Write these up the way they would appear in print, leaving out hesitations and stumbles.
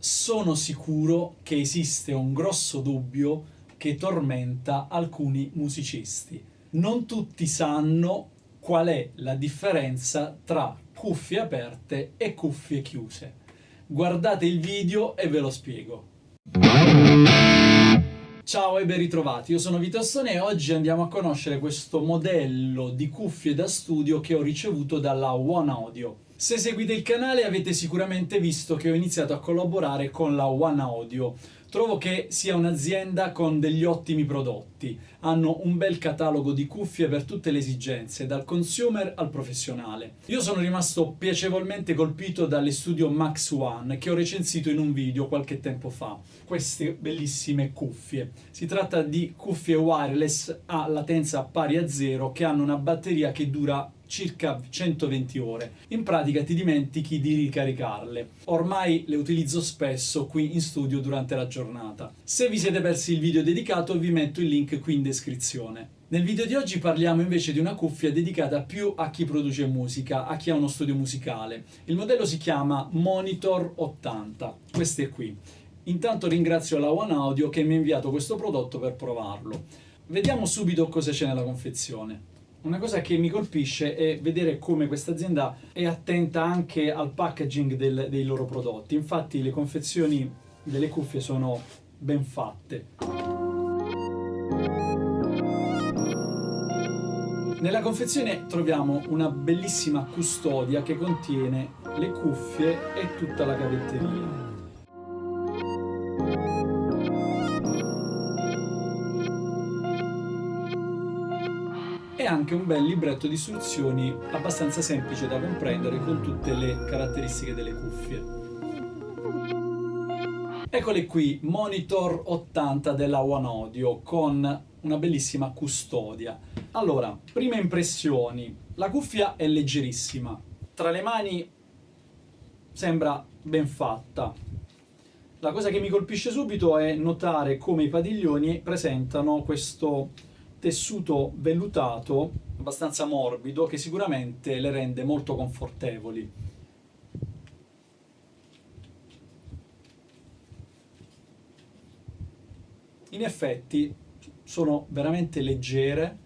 Sono sicuro che esiste un grosso dubbio che tormenta alcuni musicisti. Non tutti sanno qual è la differenza tra cuffie aperte e cuffie chiuse. Guardate il video e ve lo spiego. Ciao e ben ritrovati, io sono Vito Astone e oggi andiamo a conoscere questo modello di cuffie da studio che ho ricevuto dalla One Audio. Se seguite il canale avete sicuramente visto che ho iniziato a collaborare con la One Audio. Trovo che sia un'azienda con degli ottimi prodotti. Hanno un bel catalogo di cuffie per tutte le esigenze, dal consumer al professionale. Io sono rimasto piacevolmente colpito dalle Studio Max One che ho recensito in un video qualche tempo fa. Queste bellissime cuffie. Si tratta di cuffie wireless a latenza pari a 0 che hanno una batteria che dura circa 120 ore. In pratica ti dimentichi di ricaricarle. Ormai le utilizzo spesso qui in studio durante la giornata. Se vi siete persi il video dedicato vi metto il link qui in descrizione. Nel video di oggi parliamo invece di una cuffia dedicata più a chi produce musica, a chi ha uno studio musicale. Il modello si chiama Monitor 80. Questo è qui. Intanto ringrazio la One Audio che mi ha inviato questo prodotto per provarlo. Vediamo subito cosa c'è nella confezione. Una cosa che mi colpisce è vedere come questa azienda è attenta anche al packaging dei loro prodotti. Infatti le confezioni delle cuffie sono ben fatte. Nella confezione troviamo una bellissima custodia che contiene le cuffie e tutta la cavetteria. E anche un bel libretto di istruzioni abbastanza semplice da comprendere con tutte le caratteristiche delle cuffie. Eccole qui, Monitor 80 della One Audio con una bellissima custodia. Allora, prime impressioni. La cuffia è leggerissima. Tra le mani sembra ben fatta. La cosa che mi colpisce subito è notare come i padiglioni presentano questo tessuto vellutato abbastanza morbido che sicuramente le rende molto confortevoli. In effetti sono veramente leggere,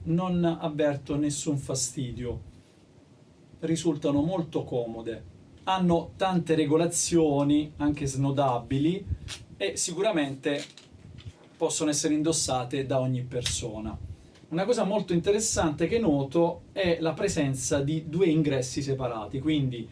non avverto nessun fastidio, risultano molto comode, hanno tante regolazioni anche snodabili e sicuramente possono essere indossate da ogni persona. Una cosa molto interessante che noto è la presenza di due ingressi separati, quindi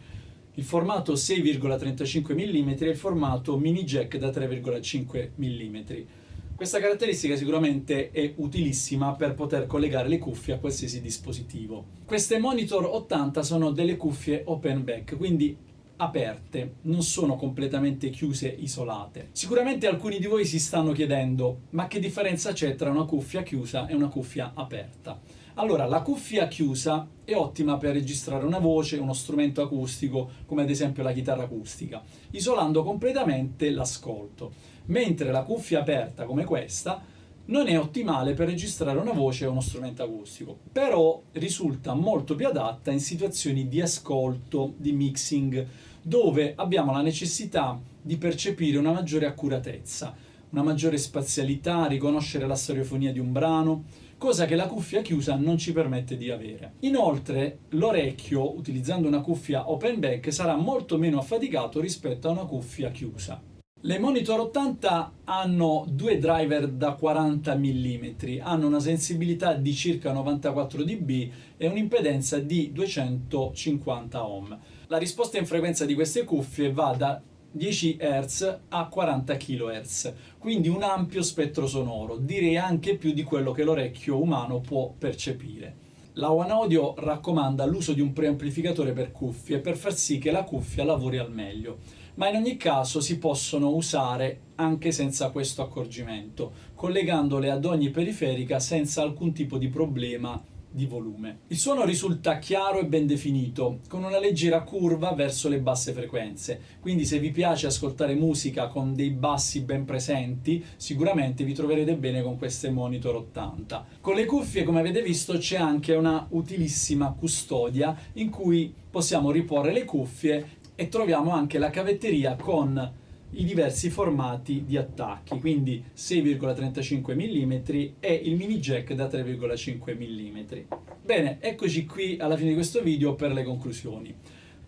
il formato 6,35 mm e il formato mini jack da 3,5 mm. Questa caratteristica sicuramente è utilissima per poter collegare le cuffie a qualsiasi dispositivo. Queste Monitor 80 sono delle cuffie open back, quindi aperte, non sono completamente chiuse, isolate. Sicuramente alcuni di voi si stanno chiedendo: ma che differenza c'è tra una cuffia chiusa e una cuffia aperta? Allora, la cuffia chiusa è ottima per registrare una voce, uno strumento acustico, come ad esempio la chitarra acustica, isolando completamente l'ascolto, mentre la cuffia aperta, come questa, non è ottimale per registrare una voce o uno strumento acustico, però risulta molto più adatta in situazioni di ascolto, di mixing, dove abbiamo la necessità di percepire una maggiore accuratezza, una maggiore spazialità, riconoscere la stereofonia di un brano, cosa che la cuffia chiusa non ci permette di avere. Inoltre, l'orecchio, utilizzando una cuffia open back, sarà molto meno affaticato rispetto a una cuffia chiusa. Le Monitor 80 hanno due driver da 40 mm, hanno una sensibilità di circa 94 dB e un'impedenza di 250 ohm. La risposta in frequenza di queste cuffie va da 10 Hz a 40 kHz, quindi un ampio spettro sonoro, direi anche più di quello che l'orecchio umano può percepire. La One Audio raccomanda l'uso di un preamplificatore per cuffie per far sì che la cuffia lavori al meglio, ma in ogni caso si possono usare anche senza questo accorgimento, collegandole ad ogni periferica senza alcun tipo di problema di volume. Il suono risulta chiaro e ben definito, con una leggera curva verso le basse frequenze, quindi se vi piace ascoltare musica con dei bassi ben presenti, sicuramente vi troverete bene con queste Monitor 80. Con le cuffie, come avete visto, c'è anche una utilissima custodia in cui possiamo riporre le cuffie e troviamo anche la cavetteria con i diversi formati di attacchi, quindi 6,35 mm e il mini jack da 3,5 mm. Bene, eccoci qui alla fine di questo video per le conclusioni.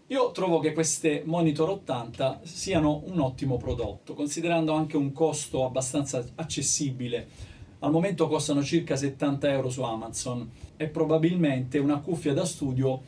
Io trovo che queste Monitor 80 siano un ottimo prodotto, considerando anche un costo abbastanza accessibile. Al momento costano circa 70 euro su Amazon e probabilmente una cuffia da studio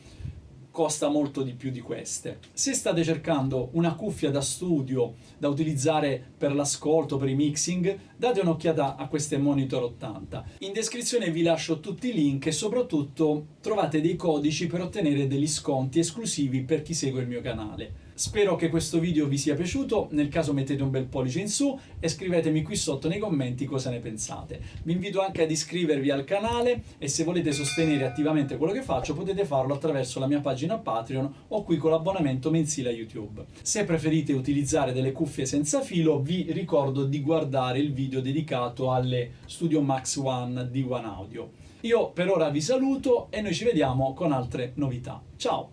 costa molto di più di queste. Se state cercando una cuffia da studio da utilizzare per l'ascolto, per i mixing, date un'occhiata a queste Monitor 80. In descrizione vi lascio tutti i link e soprattutto trovate dei codici per ottenere degli sconti esclusivi per chi segue il mio canale. Spero che questo video vi sia piaciuto, nel caso mettete un bel pollice in su e scrivetemi qui sotto nei commenti cosa ne pensate. Vi invito anche ad iscrivervi al canale e se volete sostenere attivamente quello che faccio potete farlo attraverso la mia pagina Patreon o qui con l'abbonamento mensile a YouTube. Se preferite utilizzare delle cuffie senza filo vi ricordo di guardare il video dedicato alle Studio Max One di One Audio. Io per ora vi saluto e noi ci vediamo con altre novità. Ciao!